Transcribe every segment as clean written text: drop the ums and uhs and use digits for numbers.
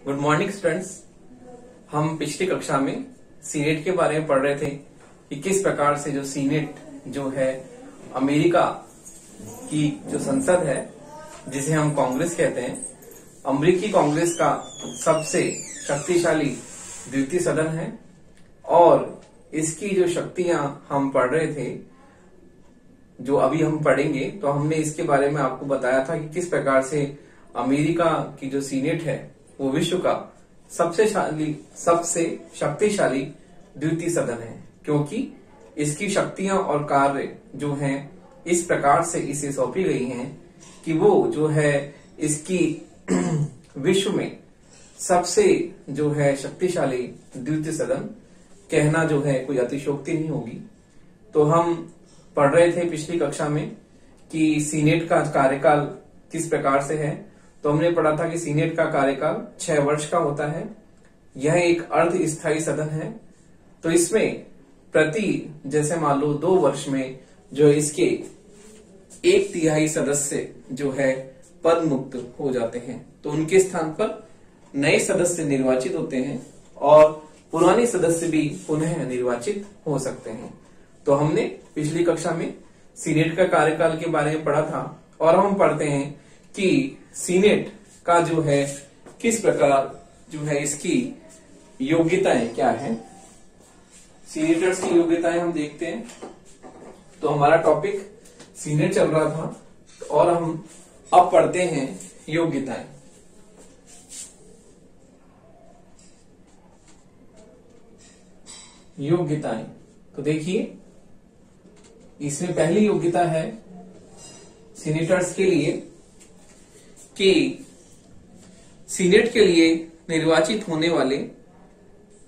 Good morning students. हम पिछली कक्षा में सीनेट के बारे में पढ़ रहे थे कि किस प्रकार से जो सीनेट जो है अमेरिका की जो संसद है जिसे हम कांग्रेस कहते हैं, अमेरिकी कांग्रेस का सबसे शक्तिशाली द्वितीय सदन है। और इसकी जो शक्तियां हम पढ़ रहे थे, जो अभी हम पढ़ेंगे, तो हमने इसके बारे में आपको बताया था कि किस प्रकार से अमेरिका की जो सीनेट है वो विश्व का सबसे शक्तिशाली द्वितीय सदन है, क्योंकि इसकी शक्तियां और कार्य जो हैं इस प्रकार से इसे सौंपी गई हैं कि वो जो है इसकी विश्व में सबसे जो है शक्तिशाली द्वितीय सदन कहना जो है कोई अतिशयोक्ति नहीं होगी। तो हम पढ़ रहे थे पिछली कक्षा में कि सीनेट का कार्यकाल किस प्रकार से है। तो हमने पढ़ा था कि सीनेट का कार्यकाल 6 वर्ष का होता है। यह एक अर्ध स्थायी सदन है। तो इसमें प्रति जैसे मान लो 2 वर्ष में जो इसके 1/3 सदस्य जो है पद मुक्त हो जाते हैं, तो उनके स्थान पर नए सदस्य निर्वाचित होते हैं और पुराने सदस्य भी पुनः निर्वाचित हो सकते हैं। तो हमने पिछली कक्षा में सीनेट का कार्यकाल के बारे में पढ़ा था और हम पढ़ते हैं कि सीनेट का जो है किस प्रकार जो है इसकी योग्यताएं क्या है। सीनेटर्स की योग्यताएं हम देखते हैं। तो हमारा टॉपिक सीनेट चल रहा था और हम अब पढ़ते हैं योग्यताएं। योग्यताएं तो देखिए, इसमें पहली योग्यता है सीनेटर्स के लिए कि सीनेट के लिए निर्वाचित होने वाले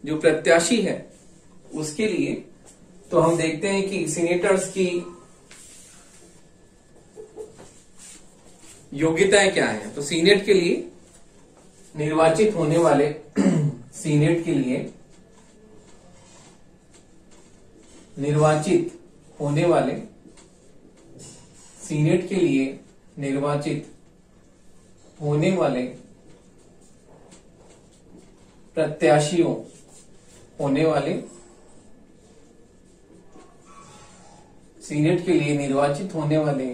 जो प्रत्याशी है उसके लिए, तो हम देखते हैं कि सीनेटर्स की योग्यताएं क्या हैं। तो सीनेट के लिए निर्वाचित होने वाले सीनेट के लिए निर्वाचित होने वाले सीनेट के लिए निर्वाचित होने वाले प्रत्याशियों होने वाले सीनेट के लिए निर्वाचित होने वाले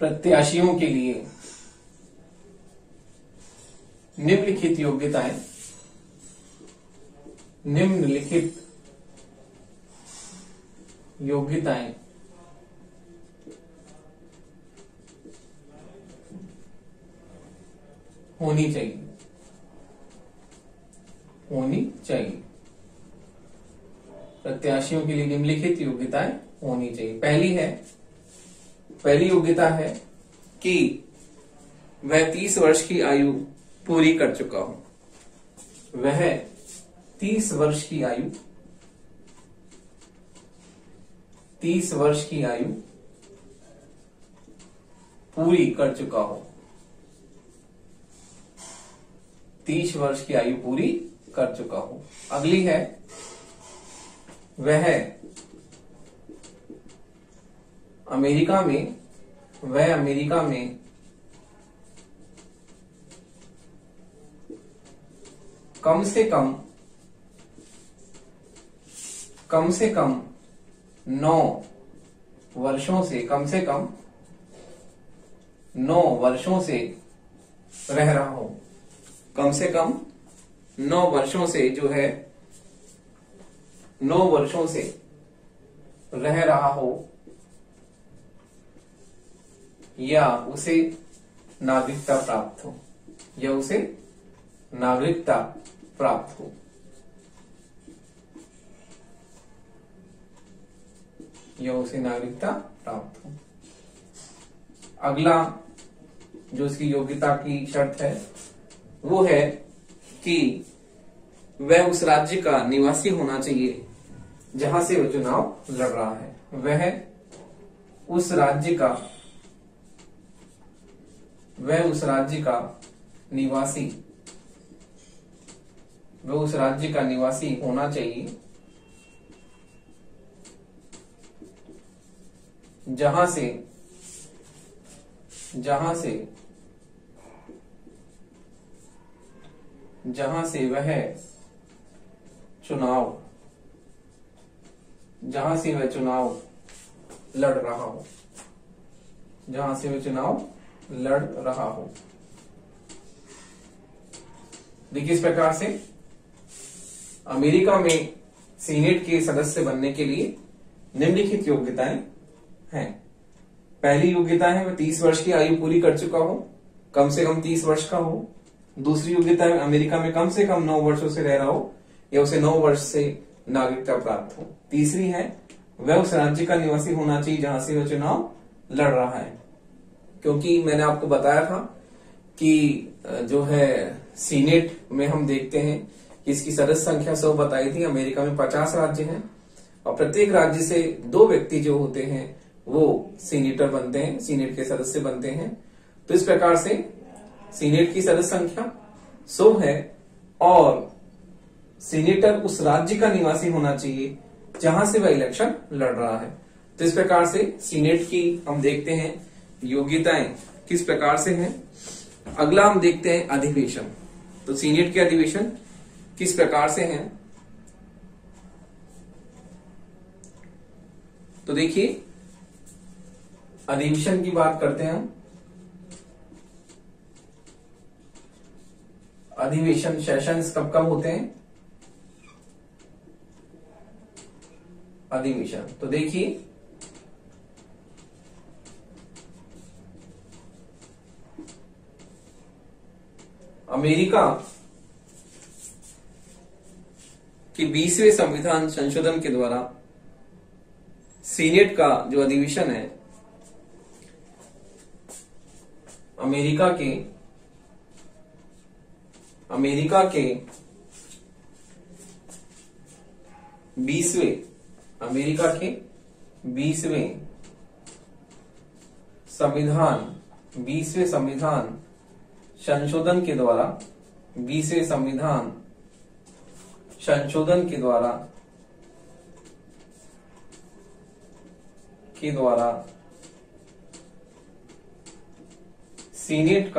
प्रत्याशियों के लिए निम्नलिखित योग्यताएं होनी चाहिए। प्रत्याशियों के लिए निम्नलिखित योग्यताएं होनी चाहिए। पहली योग्यता है कि वह 30 वर्ष की आयु पूरी कर चुका हो। वह 30 वर्ष की आयु पूरी कर चुका हो। 30 वर्ष की आयु पूरी कर चुका हो। अगली है, वह अमेरिका में कम से कम 9 वर्षों से रह रहा हो। कम से कम 9 वर्षों से जो है 9 वर्षों से रह रहा हो या उसे नागरिकता प्राप्त हो। अगला जो इसकी योग्यता की शर्त है वो है कि वह उस राज्य का निवासी होना चाहिए जहां से वह चुनाव लड़ रहा है। वह उस राज्य का निवासी होना चाहिए जहां से जहां से वह चुनाव लड़ रहा हो, जहां से वह चुनाव लड़ रहा हो। देखिए इस प्रकार से अमेरिका में सीनेट के सदस्य बनने के लिए निम्नलिखित योग्यताएं हैं। पहली योग्यता है वह 30 वर्ष की आयु पूरी कर चुका हो, कम से कम 30 वर्ष का हो। दूसरी योग्यता है अमेरिका में कम से कम 9 वर्षों से रह रहा हो या उसे 9 वर्ष से नागरिकता प्राप्त हो। तीसरी है वह उस राज्य का निवासी होना चाहिए जहां से वह चुनाव लड़ रहा है, क्योंकि मैंने आपको बताया था कि जो है सीनेट में हम देखते हैं कि इसकी सदस्य संख्या 100 बताई थी। अमेरिका में 50 राज्य हैं और प्रत्येक राज्य से 2 व्यक्ति जो होते हैं वो सीनेटर बनते हैं, सीनेट के सदस्य बनते हैं। तो इस प्रकार से सीनेट की सदस्य संख्या 100 है और सीनेटर उस राज्य का निवासी होना चाहिए जहां से वह इलेक्शन लड़ रहा है। तो इस प्रकार से सीनेट की हम देखते हैं योग्यताएं किस प्रकार से हैं। अगला हम देखते हैं अधिवेशन। तो सीनेट के अधिवेशन किस प्रकार से हैं। तो देखिए अधिवेशन की बात करते हैं हम। अधिवेशन सेशंस कब कब होते हैं। अधिवेशन तो देखिए अमेरिका के 20वें संविधान संशोधन के द्वारा सीनेट का जो अधिवेशन है अमेरिका के 20वें संविधान संशोधन के द्वारा 20वें संविधान संशोधन के द्वारा सीनेट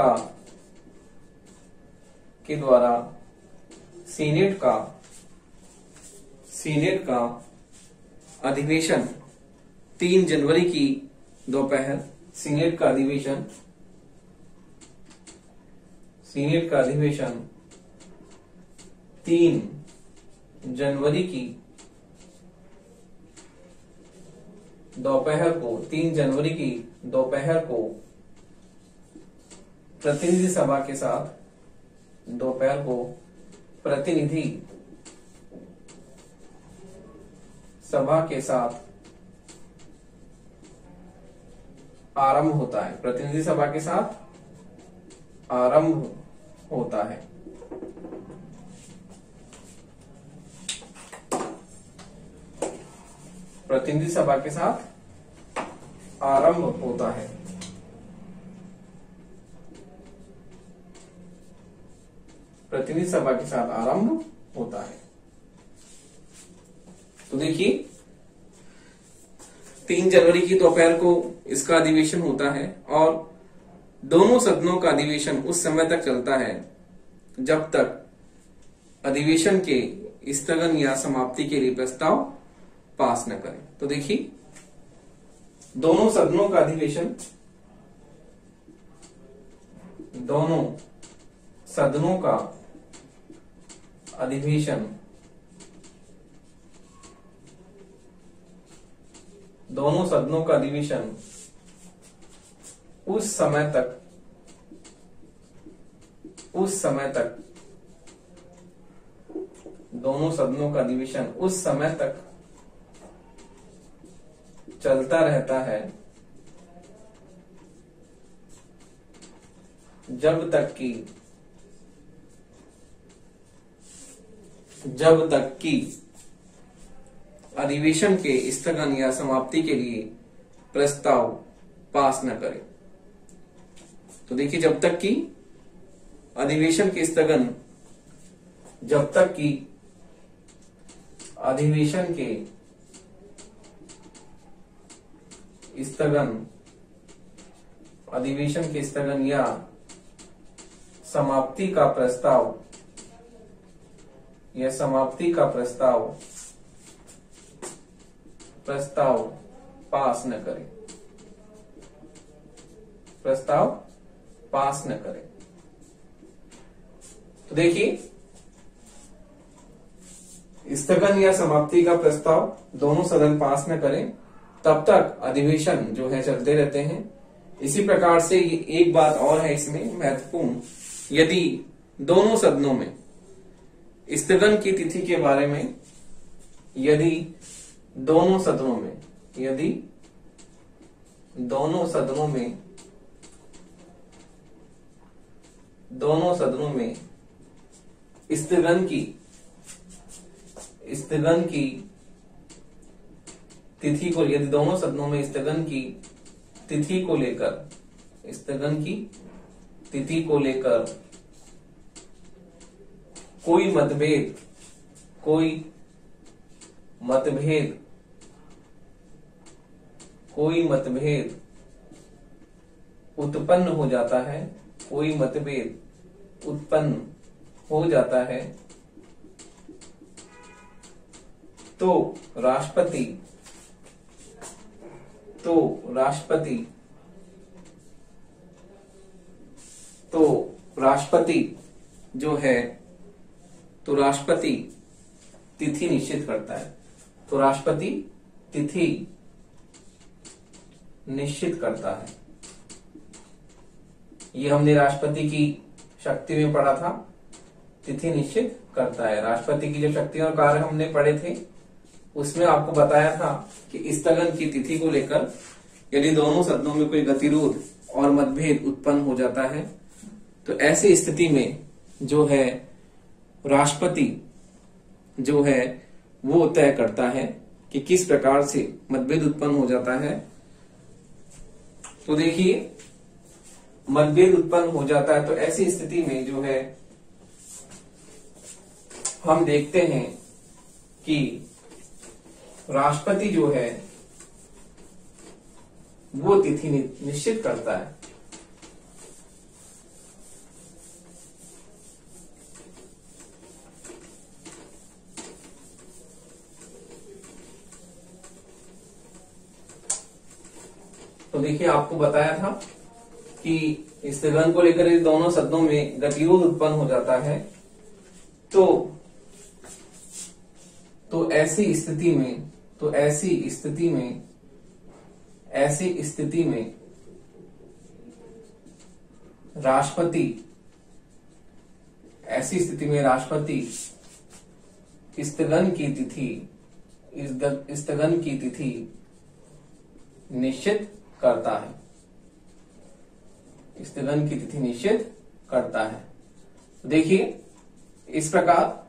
का अधिवेशन 3 जनवरी की दोपहर सीनेट का अधिवेशन 3 जनवरी की दोपहर को प्रतिनिधि सभा के साथ आरंभ होता है। प्रतिनिधि सभा के साथ आरंभ होता है। प्रतिनिधि सभा के साथ आरंभ होता है। प्रतिनिधि सभा के साथ आरंभ होता है। तो देखिए 3 जनवरी की दोपहर को इसका अधिवेशन होता है और दोनों सदनों का अधिवेशन उस समय तक चलता है जब तक अधिवेशन के स्थगन या समाप्ति के लिए प्रस्ताव पास न करें। तो देखिए दोनों सदनों का अधिवेशन दोनों सदनों का अधिवेशन उस समय तक दोनों सदनों का अधिवेशन उस समय तक चलता रहता है जब तक कि अधिवेशन के स्थगन या समाप्ति के लिए प्रस्ताव पास न करे। तो देखिए जब तक कि अधिवेशन के स्थगन या समाप्ति का प्रस्ताव या समाप्ति का प्रस्ताव पास न करे, प्रस्ताव पास न करे। तो देखिए, स्थगन या समाप्ति का प्रस्ताव दोनों सदन पास न करें तब तक अधिवेशन जो है चलते रहते हैं। इसी प्रकार से एक बात और है इसमें महत्वपूर्ण, यदि दोनों सदनों में स्थगन की तिथि के बारे में, यदि दोनों सदनों में स्थगन की तिथि को, यदि दोनों सदनों में स्थगन की तिथि को लेकर कोई मतभेद उत्पन्न हो जाता है, तो राष्ट्रपति जो है, तो राष्ट्रपति तिथि निश्चित करता है। तो राष्ट्रपति तिथि निश्चित करता है। ये हमने राष्ट्रपति की शक्ति में पढ़ा था, तिथि निश्चित करता है। राष्ट्रपति की जो शक्ति और कार्य हमने पढ़े थे उसमें आपको बताया था कि स्थगन की तिथि को लेकर यदि दोनों सदनों में कोई गतिरोध और मतभेद उत्पन्न हो जाता है तो ऐसी स्थिति में जो है राष्ट्रपति जो है वो तय करता है कि किस प्रकार से मतभेद उत्पन्न हो जाता है। तो देखिए, मतभेद उत्पन्न हो जाता है तो ऐसी स्थिति में जो है हम देखते हैं कि राष्ट्रपति जो है वो तिथि निश्चित करता है। तो देखिए, आपको बताया था कि स्थगन को लेकर यदि दोनों सदनों में गतिरोध उत्पन्न हो जाता है तो ऐसी स्थिति में राष्ट्रपति स्थगन की तिथि निश्चित करता है। स्थगन की तिथि निश्चित करता है। देखिए, इस प्रकार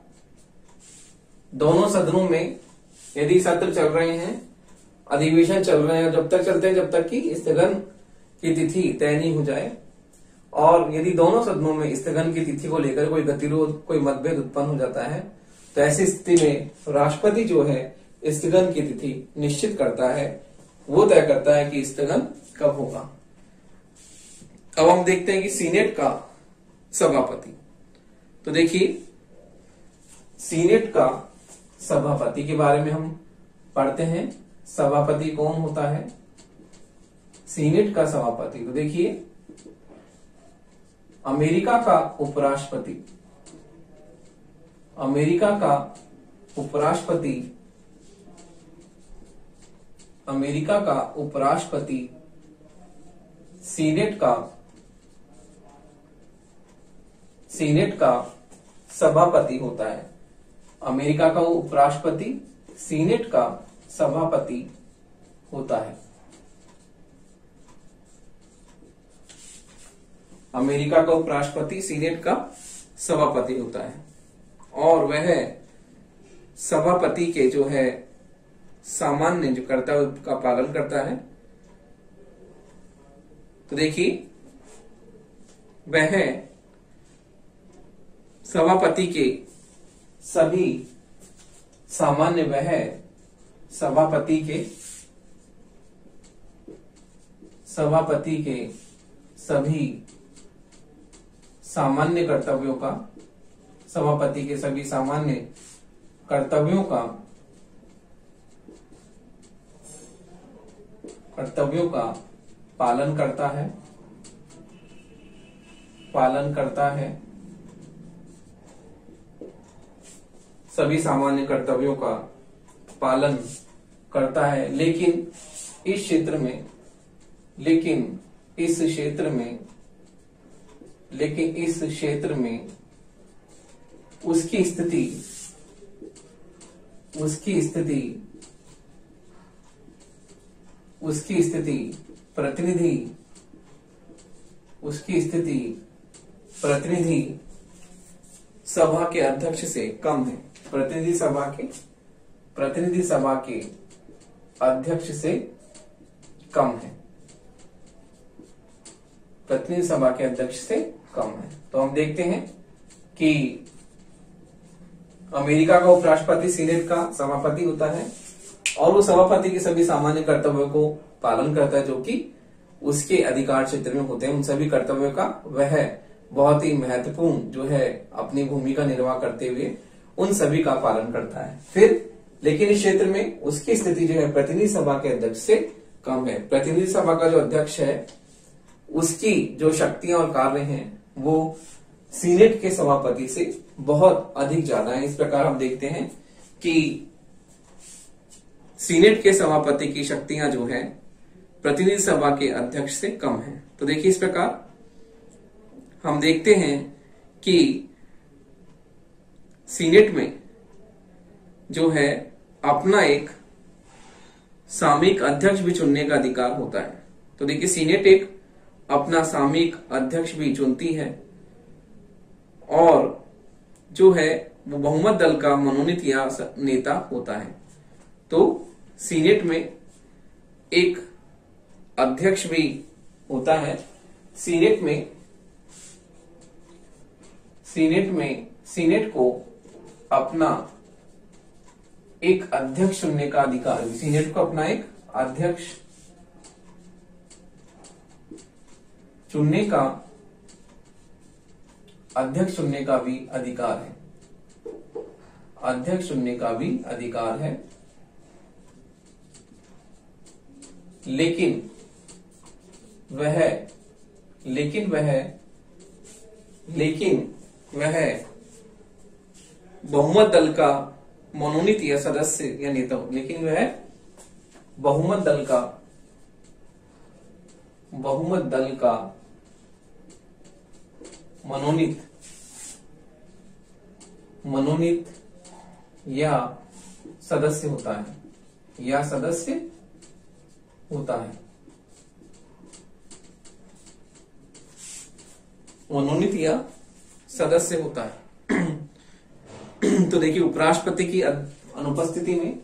दोनों सदनों में यदि सत्र चल रहे हैं, अधिवेशन चल रहे हैं, जब तक चलते हैं जब तक कि स्थगन की तिथि तय नहीं हो जाए, और यदि दोनों सदनों में स्थगन की तिथि को लेकर कोई गतिरोध, कोई मतभेद उत्पन्न हो जाता है तो ऐसी स्थिति में राष्ट्रपति जो है स्थगन की तिथि निश्चित करता है, वो तय करता है कि स्थगन कब होगा। अब हम देखते हैं कि सीनेट का सभापति। तो देखिए, सीनेट का सभापति के बारे में हम पढ़ते हैं। सभापति कौन होता है? सीनेट का सभापति। तो देखिए, अमेरिका का उपराष्ट्रपति सीनेट का सभापति होता है। अमेरिका का उपराष्ट्रपति सीनेट का सभापति होता है। अमेरिका का उपराष्ट्रपति सीनेट का सभापति होता है और वह सभापति के जो है सामान्य जो कर्तव्य का पालन करता है। तो देखिए, वह सभापति के सभी सामान्य, वह सभापति के सभी सामान्य कर्तव्यों का सभापति के सभी सामान्य कर्तव्यों का पालन करता है, सभी सामान्य कर्तव्यों का पालन करता है, लेकिन इस क्षेत्र में उसकी प्रतिनिधि सभा के अध्यक्ष से कम है। प्रतिनिधि सभा के अध्यक्ष से कम है। प्रतिनिधि सभा के अध्यक्ष से कम है। तो हम देखते हैं कि अमेरिका का उपराष्ट्रपति सीनेट का सभापति होता है और वो सभापति के सभी सामान्य कर्तव्यों को पालन करता है, जो कि उसके अधिकार क्षेत्र में होते हैं। उन सभी कर्तव्यों का वह बहुत ही महत्वपूर्ण जो है अपनी भूमिका निर्वाह करते हुए उन सभी का पालन करता है। फिर लेकिन इस क्षेत्र में उसकी स्थिति जो है प्रतिनिधि सभा के अध्यक्ष से कम है। प्रतिनिधि सभा का जो अध्यक्ष है उसकी जो शक्तियां और कार्य हैं वो सीनेट के सभापति से बहुत अधिक ज्यादा है। इस प्रकार हम देखते हैं कि सीनेट के सभापति की शक्तियां जो है प्रतिनिधि सभा के अध्यक्ष से कम है। तो देखिए इस प्रकार हम देखते हैं कि सीनेट में जो है अपना एक सामयिक अध्यक्ष भी चुनने का अधिकार होता है। तो देखिए सीनेट एक अपना सामयिक अध्यक्ष भी चुनती है और जो है वो बहुमत दल का मनोनीत या नेता होता है। तो सीनेट में एक अध्यक्ष भी होता है। सीनेट को अपना एक अध्यक्ष चुनने का अधिकार, सीनेट को अपना एक अध्यक्ष चुनने का भी अधिकार है। अध्यक्ष चुनने का भी अधिकार है, लेकिन वह बहुमत दल का मनोनीत या सदस्य या नेता हो। लेकिन वह बहुमत दल का मनोनीत या सदस्य होता है मनोनीत या सदस्य होता है। तो देखिए उपराष्ट्रपति की अनुपस्थिति में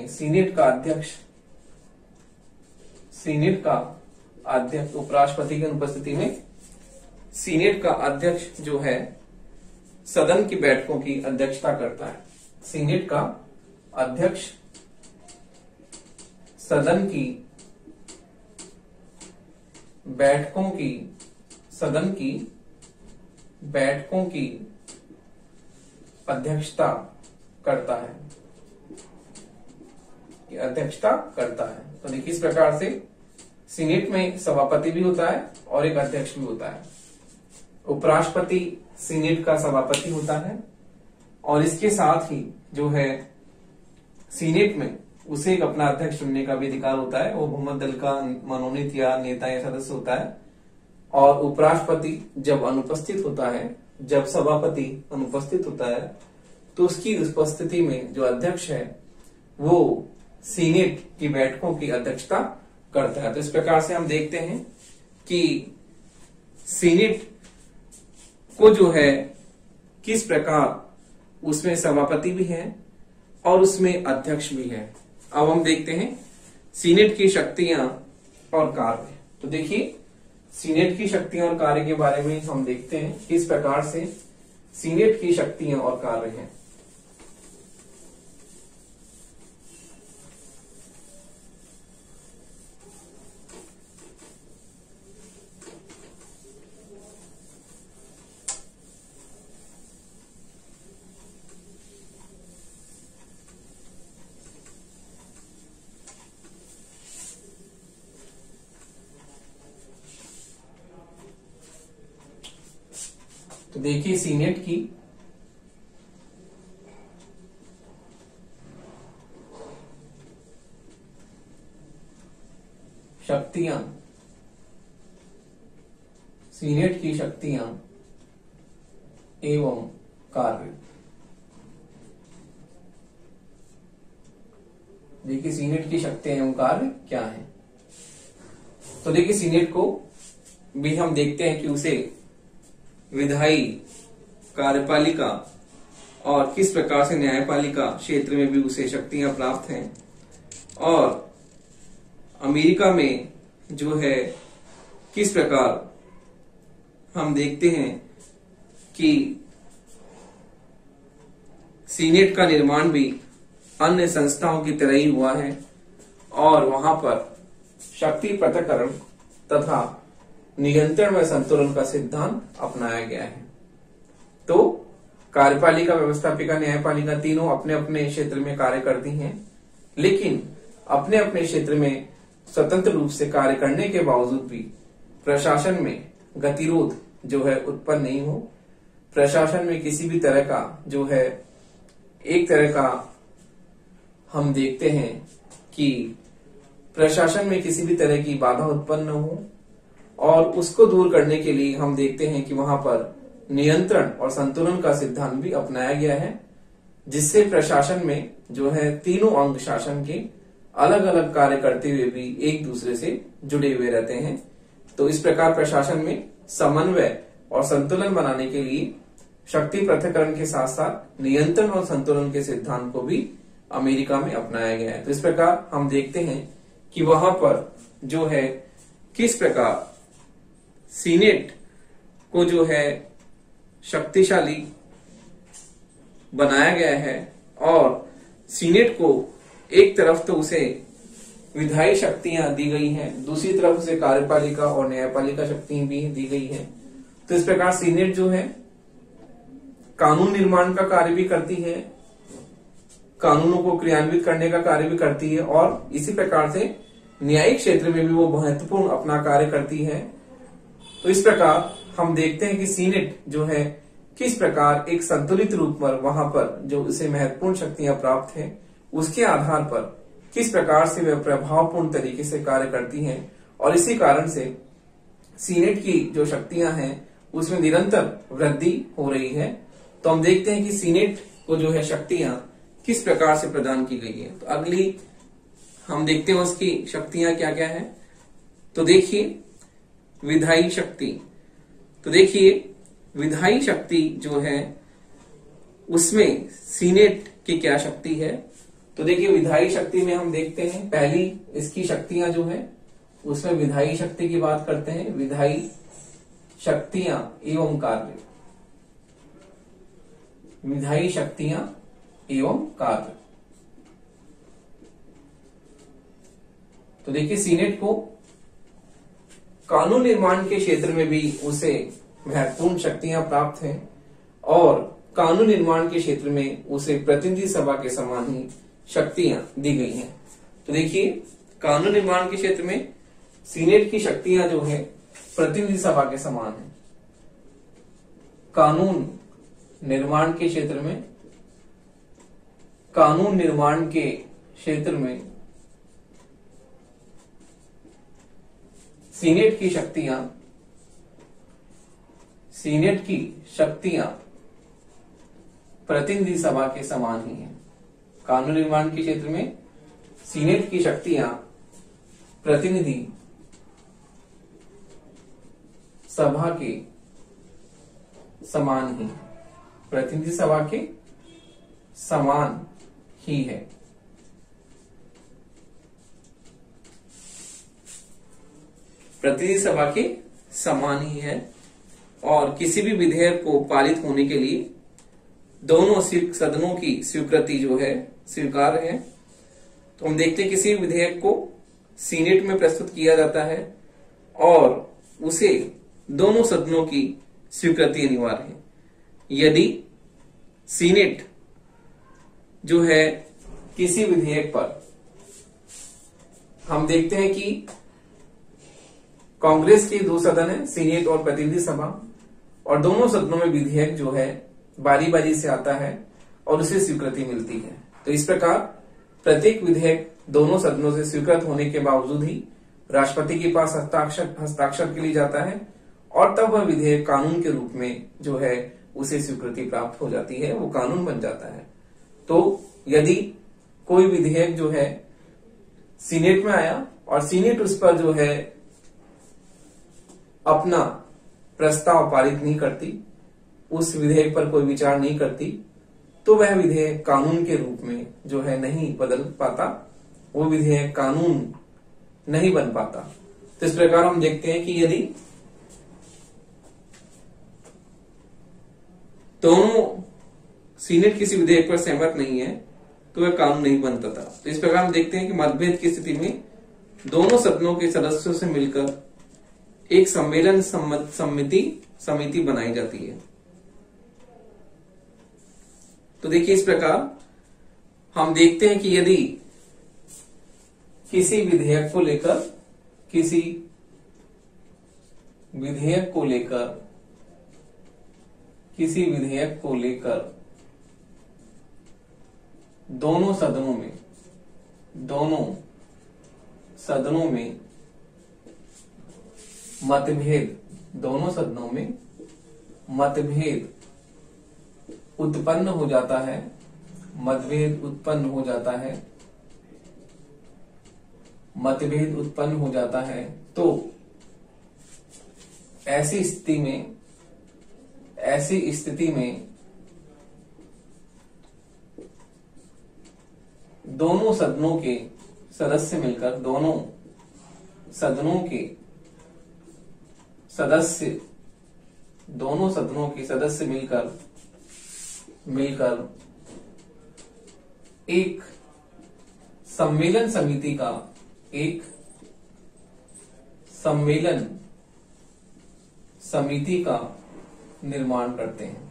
सीनेट का अध्यक्ष उपराष्ट्रपति की अनुपस्थिति में सीनेट का अध्यक्ष जो है सदन की बैठकों की अध्यक्षता करता है। सीनेट का अध्यक्ष सदन की बैठकों की अध्यक्षता करता है। तो देखिए इस प्रकार से सीनेट में सभापति भी होता है और एक अध्यक्ष भी होता है। उपराष्ट्रपति सीनेट का सभापति होता है और इसके साथ ही जो है सीनेट में उसे एक अपना अध्यक्ष चुनने का भी अधिकार होता है। वो बहुमत दल का मनोनीत या नेता या सदस्य होता है। और उपराष्ट्रपति जब सभापति अनुपस्थित होता है तो उसकी उपस्थिति में जो अध्यक्ष है वो सीनेट की बैठकों की अध्यक्षता करता है। तो इस प्रकार से हम देखते हैं कि सीनेट को जो है किस प्रकार उसमें सभापति भी है और उसमें अध्यक्ष भी है। अब हम देखते हैं सीनेट की शक्तियां और कार्य। तो देखिए सीनेट की शक्तियां और कार्य के बारे में हम देखते हैं किस प्रकार से सीनेट की शक्तियां और कार्य हैं। तो देखिए सीनेट की शक्तियां, सीनेट की शक्तियां एवं कार्य। देखिए सीनेट की शक्तियां एवं कार्य क्या है। तो देखिए सीनेट को भी हम देखते हैं कि उसे विधायी, कार्यपालिका और किस प्रकार से न्यायपालिका क्षेत्र में भी उसे शक्तियां प्राप्त हैं। और अमेरिका में जो है किस प्रकार हम देखते हैं कि सीनेट का निर्माण भी अन्य संस्थाओं की तरह ही हुआ है और वहां पर शक्ति पृथक्करण तथा नियंत्रण व संतुलन का सिद्धांत अपनाया गया है। तो कार्यपालिका, व्यवस्थापिका, न्यायपालिका तीनों अपने अपने क्षेत्र में कार्य करती हैं, लेकिन अपने अपने क्षेत्र में स्वतंत्र रूप से कार्य करने के बावजूद भी प्रशासन में गतिरोध जो है उत्पन्न नहीं हो। प्रशासन में किसी भी तरह का जो है एक तरह का हम देखते हैं कि प्रशासन में किसी भी तरह की बाधा उत्पन्न न हो, और उसको दूर करने के लिए हम देखते हैं कि वहां पर नियंत्रण और संतुलन का सिद्धांत भी अपनाया गया है, जिससे प्रशासन में जो है तीनों अंग शासन के अलग अलग कार्य करते हुए भी एक दूसरे से जुड़े हुए रहते हैं। तो इस प्रकार प्रशासन में समन्वय और संतुलन बनाने के लिए शक्ति पृथक्करण के साथ साथ नियंत्रण और संतुलन के सिद्धांत को भी अमेरिका में अपनाया गया है। तो इस प्रकार हम देखते हैं कि वहां पर जो है किस प्रकार सीनेट को जो है शक्तिशाली बनाया गया है, और सीनेट को एक तरफ तो उसे विधायी शक्तियां दी गई हैं, दूसरी तरफ उसे कार्यपालिका और न्यायपालिका शक्तियां भी दी गई हैं। तो इस प्रकार सीनेट जो है कानून निर्माण का कार्य भी करती है, कानूनों को क्रियान्वित करने का कार्य भी करती है, और इसी प्रकार से न्यायिक क्षेत्र में भी वो महत्वपूर्ण अपना कार्य करती है। तो इस प्रकार हम देखते हैं कि सीनेट जो है किस प्रकार एक संतुलित रूप पर वहां पर जो उसे महत्वपूर्ण शक्तियां प्राप्त हैं, उसके आधार पर किस प्रकार से वे प्रभावपूर्ण तरीके से कार्य करती हैं, और इसी कारण से सीनेट की जो शक्तियां हैं उसमें निरंतर वृद्धि हो रही है। तो हम देखते हैं कि सीनेट को जो है शक्तियां किस प्रकार से प्रदान की गई है। तो अगली हम देखते हैं उसकी शक्तियां क्या क्या है। तो देखिए विधायी शक्ति। तो देखिए विधायी शक्ति जो है उसमें सीनेट की क्या शक्ति है। तो देखिए विधायी शक्ति में हम देखते हैं पहली इसकी शक्तियां जो है उसमें विधायी शक्ति की बात करते हैं, विधायी शक्तियां एवं कार्य, विधायी शक्तियां एवं कार्य। तो देखिए सीनेट को कानून निर्माण के क्षेत्र में भी उसे महत्वपूर्ण शक्तियां प्राप्त हैं, और कानून निर्माण के क्षेत्र में उसे प्रतिनिधि सभा के समान ही शक्तियां दी गई हैं। तो देखिए कानून निर्माण के क्षेत्र में सीनेट की शक्तियां जो है प्रतिनिधि सभा के समान है। कानून निर्माण के क्षेत्र में, कानून निर्माण के क्षेत्र में सीनेट की शक्तियां प्रतिनिधि सभा के समान ही हैं। कानून निर्माण के क्षेत्र में सीनेट की शक्तियां प्रतिनिधि सभा के समान ही, प्रतिनिधि सभा के समान ही है। प्रतिनिधि सभा के समान ही है, और किसी भी विधेयक को पारित होने के लिए दोनों सदनों की स्वीकृति जो है स्वीकार्य है। तो हम देखते हैं किसी भी विधेयक को सीनेट में प्रस्तुत किया जाता है और उसे दोनों सदनों की स्वीकृति अनिवार्य है। यदि सीनेट जो है किसी विधेयक पर, हम देखते हैं कि कांग्रेस के दो सदन है, सीनेट और प्रतिनिधि सभा, और दोनों सदनों में विधेयक जो है बारी बारी से आता है और उसे स्वीकृति मिलती है। तो इस प्रकार प्रत्येक विधेयक दोनों सदनों से स्वीकृत होने के बावजूद ही राष्ट्रपति के पास हस्ताक्षर के लिए जाता है और तब वह विधेयक कानून के रूप में जो है उसे स्वीकृति प्राप्त हो जाती है, वो कानून बन जाता है। तो यदि कोई विधेयक जो है सीनेट में आया और सीनेट उस पर जो है अपना प्रस्ताव पारित नहीं करती, उस विधेयक पर कोई विचार नहीं करती, तो वह विधेयक कानून के रूप में जो है नहीं बदल पाता, वो विधेयक कानून नहीं बन पाता। तो इस प्रकार हम देखते हैं कि यदि दोनों सीनेट किसी विधेयक पर सहमत नहीं है तो वह कानून नहीं बनता था। तो इस प्रकार हम देखते हैं कि मतभेद की स्थिति में दोनों सदनों के सदस्यों से मिलकर एक सम्मेलन समिति बनाई जाती है। तो देखिए इस प्रकार हम देखते हैं कि यदि किसी विधेयक को लेकर दोनों सदनों में मतभेद उत्पन्न हो जाता है, तो ऐसी स्थिति में दोनों सदनों के सदस्य मिलकर मिलकर एक सम्मेलन समिति का निर्माण करते हैं।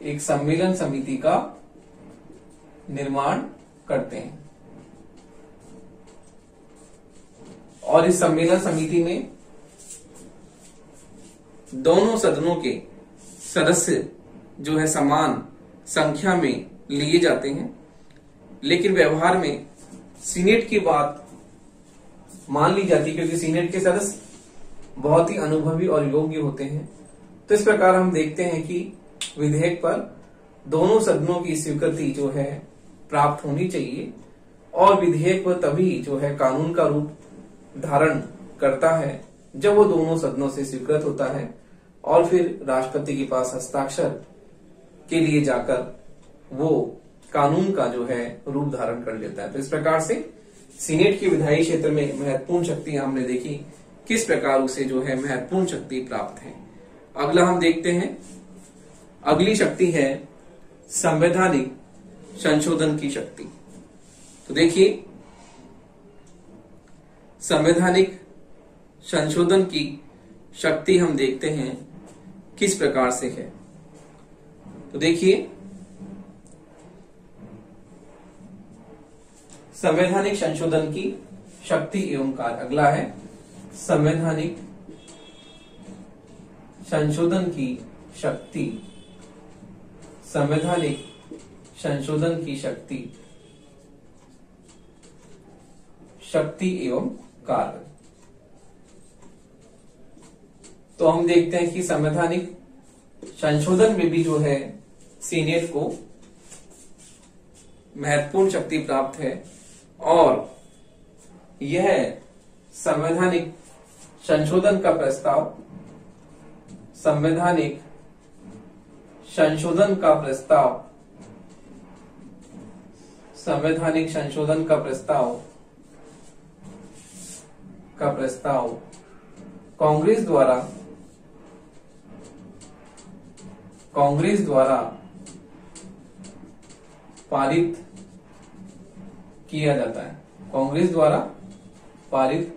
एक सम्मेलन समिति का निर्माण करते हैं और इस सम्मेलन समिति में दोनों सदनों के सदस्य जो है समान संख्या में लिए जाते हैं, लेकिन व्यवहार में सीनेट की बात मान ली जाती है क्योंकि सीनेट के सदस्य बहुत ही अनुभवी और योग्य होते हैं। तो इस प्रकार हम देखते हैं कि विधेयक पर दोनों सदनों की स्वीकृति जो है प्राप्त होनी चाहिए और विधेयक पर तभी जो है कानून का रूप धारण करता है जब वो दोनों सदनों से स्वीकृत होता है और फिर राष्ट्रपति के पास हस्ताक्षर के लिए जाकर वो कानून का जो है रूप धारण कर लेता है। तो इस प्रकार से सीनेट की विधायी क्षेत्र में महत्वपूर्ण शक्तियां हमने देखी, किस प्रकार उसे जो है महत्वपूर्ण शक्ति प्राप्त है। अगला हम देखते हैं, अगली शक्ति है संवैधानिक संशोधन की शक्ति। तो देखिए संवैधानिक संशोधन की शक्ति हम देखते हैं किस प्रकार से है। तो देखिए संवैधानिक संशोधन की शक्ति एवं कार्य। अगला है संवैधानिक संशोधन की शक्ति। संवैधानिक संशोधन की शक्ति एवं कार्य। तो हम देखते हैं कि संवैधानिक संशोधन में भी जो है सीनेट को महत्वपूर्ण शक्ति प्राप्त है और यह संवैधानिक संशोधन का प्रस्ताव संवैधानिक संशोधन का प्रस्ताव कांग्रेस द्वारा पारित किया जाता है। कांग्रेस द्वारा पारित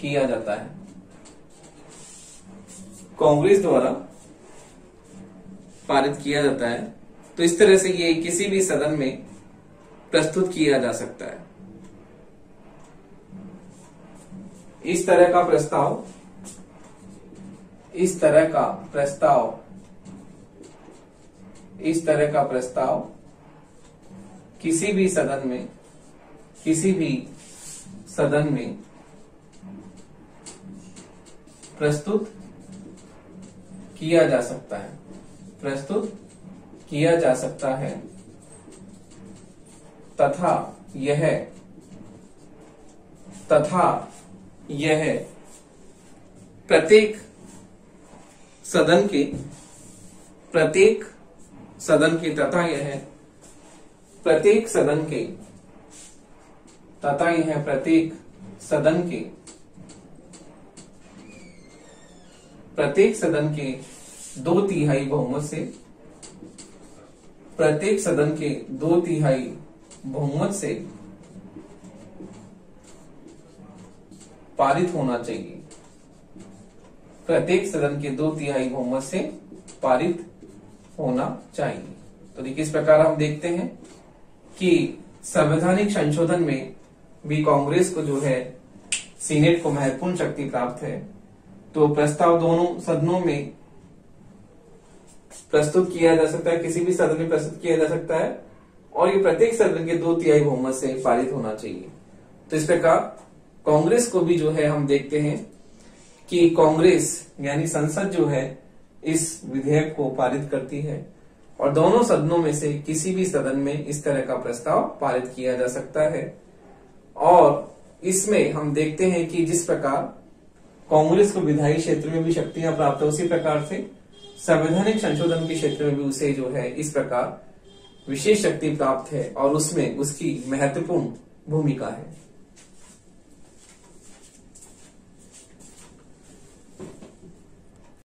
किया जाता है। कांग्रेस द्वारा पारित किया जाता है। तो इस तरह से ये किसी भी सदन में प्रस्तुत किया जा सकता है। इस तरह का प्रस्ताव इस तरह का प्रस्ताव किसी भी सदन में प्रस्तुत किया जा सकता है तथा यह प्रत्येक सदन के प्रत्येक सदन के तथा यह प्रत्येक सदन के 2/3 बहुमत से प्रत्येक सदन के 2/3 बहुमत से पारित होना चाहिए। प्रत्येक सदन के 2/3 बहुमत से पारित होना चाहिए। तो देखिए इस प्रकार हम देखते हैं कि संवैधानिक संशोधन में भी कांग्रेस को जो है सीनेट को महत्वपूर्ण शक्ति प्राप्त है। तो प्रस्ताव दोनों सदनों में प्रस्तुत किया जा सकता है, किसी भी सदन में प्रस्तुत किया जा सकता है और ये प्रत्येक सदन के 2/3 बहुमत से पारित होना चाहिए। तो इस प्रकार कांग्रेस को भी जो है हम देखते हैं कि कांग्रेस यानी संसद जो है इस विधेयक को पारित करती है और दोनों सदनों में से किसी भी सदन में इस तरह का प्रस्ताव पारित किया जा सकता है। और इसमें हम देखते हैं कि जिस प्रकार कांग्रेस को विधायी क्षेत्र में भी शक्तियां प्राप्त है, उसी प्रकार से संवैधानिक संशोधन के क्षेत्र में भी उसे जो है इस प्रकार विशेष शक्ति प्राप्त है और उसमें उसकी महत्वपूर्ण भूमिका है।